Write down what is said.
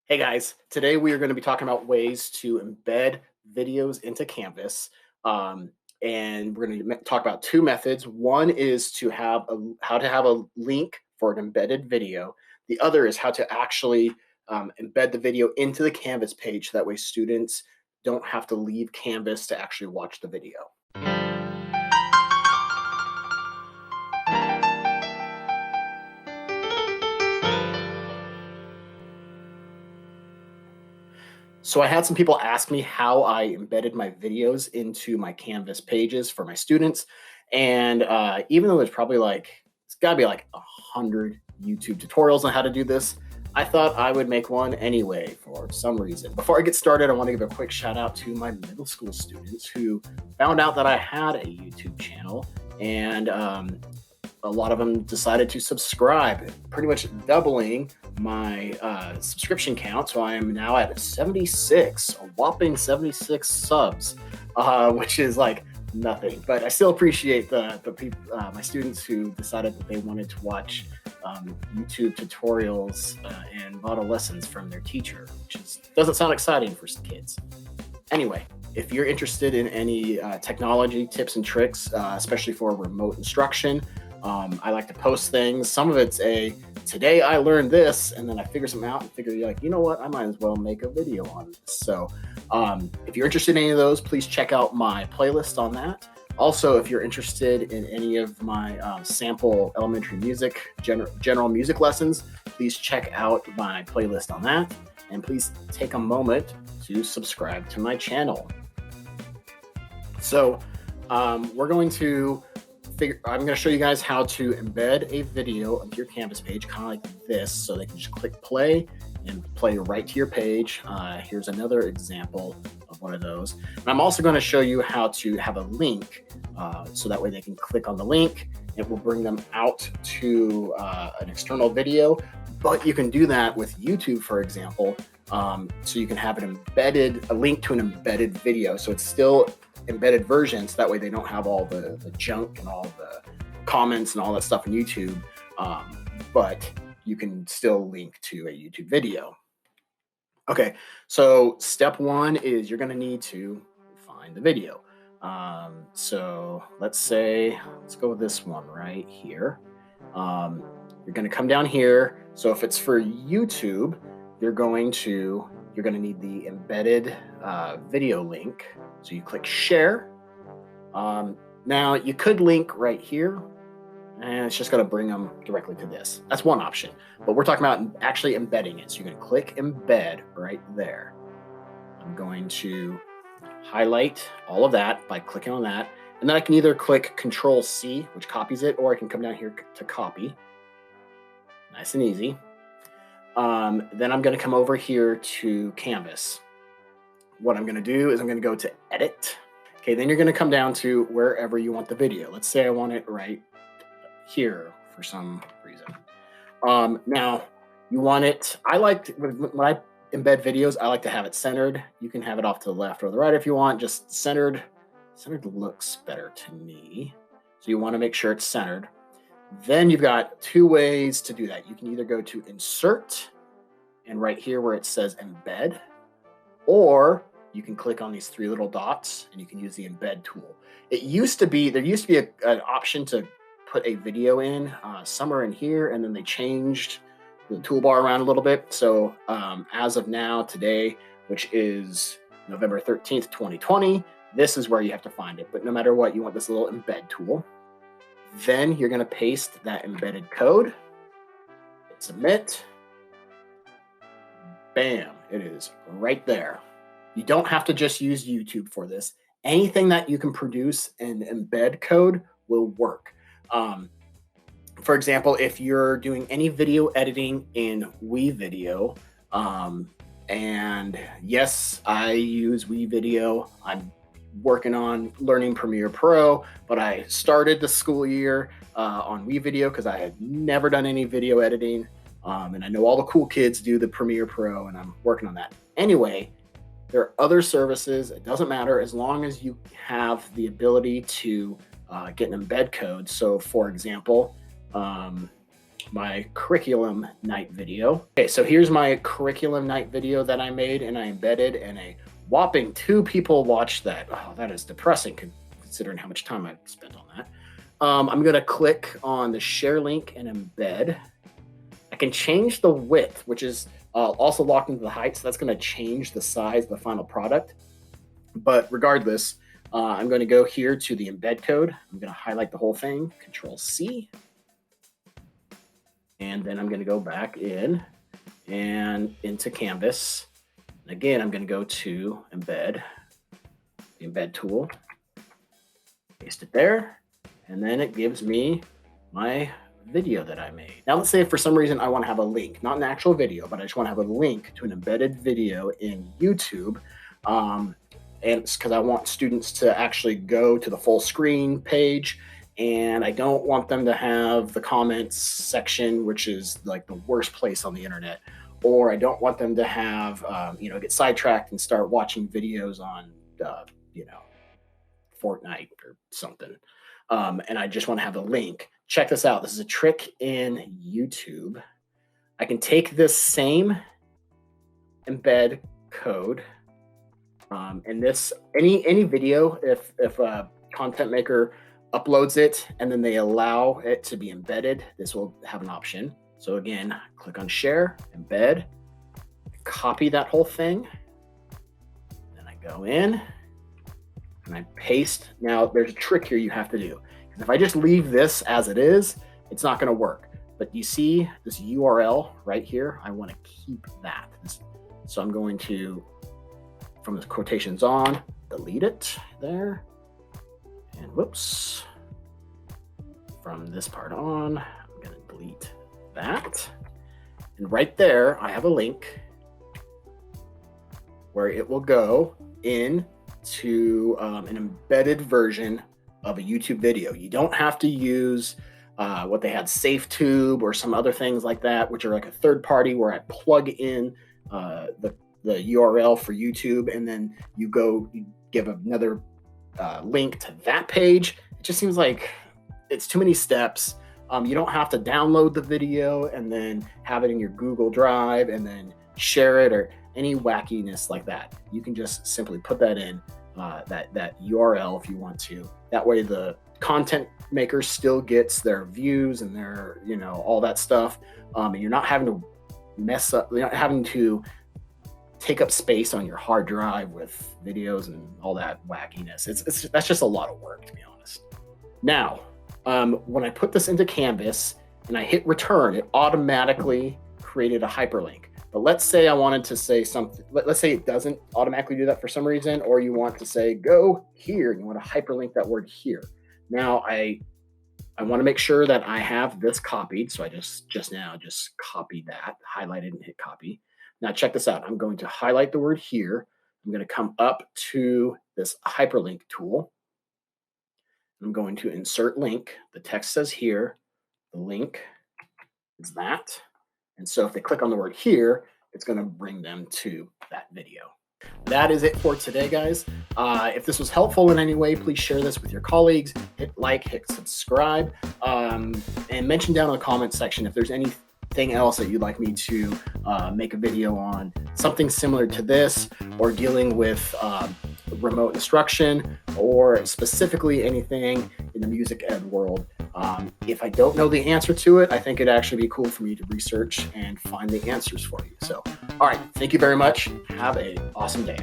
Hey guys, today we are going to be talking about ways to embed videos into Canvas. Um, and we're going to talk about two methods. One is how to have a link for an embedded video. The other is how to actually embed the video into the Canvas page. So that way students don't have to leave Canvas to actually watch the video. So I had some people ask me how I embedded my videos into my Canvas pages for my students. And even though it's got to be like 100 YouTube tutorials on how to do this, I thought I would make one anyway for some reason. Before I get started, I want to give a quick shout out to my middle school students who found out that I had a YouTube channel. And a lot of them decided to subscribe, pretty much doubling my subscription count. So I am now at 76, a whopping 76 subs, which is like nothing. But I still appreciate the people, my students who decided that they wanted to watch YouTube tutorials and model lessons from their teacher, which doesn't sound exciting for kids. Anyway, if you're interested in any technology tips and tricks, especially for remote instruction, I like to post things. Some of it's today I learned this, and then I figure something out and figure you know what, I might as well make a video on this. So if you're interested in any of those, please check out my playlist on that. Also, if you're interested in any of my sample elementary music, general music lessons, please check out my playlist on that. And please take a moment to subscribe to my channel. So I'm going to show you guys how to embed a video onto your Canvas page, kind of like this, so they can just click play and play right to your page. Here's another example of one of those. And I'm also going to show you how to have a link, so that way they can click on the link. It will bring them out to an external video, but you can do that with YouTube, for example. So you can have a link to an embedded video. So it's still embedded version, so that way they don't have all the junk and all the comments and all that stuff in YouTube, but you can still link to a YouTube video. Okay, so step one is you're going to need to find the video. So let's go with this one right here. You're going to come down here. So if it's for YouTube, you're going to need the embedded video link. So you click share. Now you could link right here, and it's just going to bring them directly to this. That's one option, but we're talking about actually embedding it. So you're going to click embed right there. I'm going to highlight all of that by clicking on that, and then I can either click Control C, which copies it, or I can come down here to copy. Nice and easy. Then I'm going to come over here to Canvas. What I'm going to do is I'm going to go to edit. Okay, then you're going to come down to wherever you want the video. Let's say I want it right here for some reason. Now you want it, when I embed videos, I like to have it centered. You can have it off to the left or the right if you want, just centered. Centered looks better to me. So you want to make sure it's centered. Then you've got two ways to do that. You can either go to insert and right here where it says embed, or you can click on these three little dots and you can use the embed tool. There used to be an option to put a video in somewhere in here, and then they changed the toolbar around a little bit. So as of now, today, which is November 13th, 2020, this is where you have to find it. But no matter what, you want this little embed tool. Then you're going to paste that embedded code, hit submit. Bam, it is right there. You don't have to just use YouTube for this. Anything that you can produce and embed code will work. For example, if you're doing any video editing in WeVideo, and yes, I use WeVideo. I'm working on learning Premiere Pro, but I started the school year on WeVideo because I had never done any video editing. And I know all the cool kids do the Premiere Pro, and I'm working on that. Anyway, there are other services. It doesn't matter as long as you have the ability to get an embed code. So for example, my curriculum night video. Okay, so here's my curriculum night video that I made and I embedded, and a whopping 2 people watched that. Oh, that is depressing considering how much time I've spent on that. I'm gonna click on the share link and embed. I can change the width, which is also locked into the height, so that's gonna change the size of the final product. But regardless, I'm gonna go here to the embed code. I'm gonna highlight the whole thing, Control C. And then I'm gonna go back in and into Canvas. And again, I'm gonna go to embed, the embed tool, paste it there. And then it gives me my video that I made. Now, let's say if for some reason I want to have a link, not an actual video, but I just want to have a link to an embedded video in YouTube. And it's because I want students to actually go to the full screen page, and I don't want them to have the comments section, which is like the worst place on the internet, or I don't want them to have, get sidetracked and start watching videos on, Fortnite or something. And I just want to have a link. Check this out. This is a trick in YouTube. I can take this same embed code, and this any video, if a content maker uploads it and then they allow it to be embedded, this will have an option. So again, click on share, embed, copy that whole thing. Then I go in and I paste. Now there's a trick here you have to do. Because if I just leave this as it is, it's not going to work. But you see this URL right here? I want to keep that. So I'm going to, from the quotations on, delete it there. And whoops. From this part on, I'm going to delete that. And right there, I have a link where it will go in to an embedded version of a YouTube video. You don't have to use what they had, SafeTube or some other things like that, which are like a third party where I plug in the URL for YouTube, and then you give another link to that page. It just seems like it's too many steps. You don't have to download the video and then have it in your Google Drive and then share it or any wackiness like that. You can just simply put that in that URL if you want to. That way the content maker still gets their views and their, all that stuff. And you're not having to mess up, you're not having to take up space on your hard drive with videos and all that wackiness. That's just a lot of work, to be honest. Now, when I put this into Canvas and I hit return, it automatically created a hyperlink. But let's say I wanted to say something, let's say it doesn't automatically do that for some reason, or you want to say, go here, and you want to hyperlink that word here. Now I want to make sure that I have this copied. So I just copied that, highlighted and hit copy. Now check this out. I'm going to highlight the word here. I'm going to come up to this hyperlink tool. I'm going to insert link. The text says here, the link is that. And so if they click on the word here, it's going to bring them to that video. That is it for today, guys. If this was helpful in any way, please share this with your colleagues. Hit like, hit subscribe, and mention down in the comments section if there's anything else that you'd like me to make a video on, something similar to this, or dealing with remote instruction, or specifically anything in the music ed world. If I don't know the answer to it, I think it'd actually be cool for me to research and find the answers for you. So, all right, thank you very much. Have an awesome day.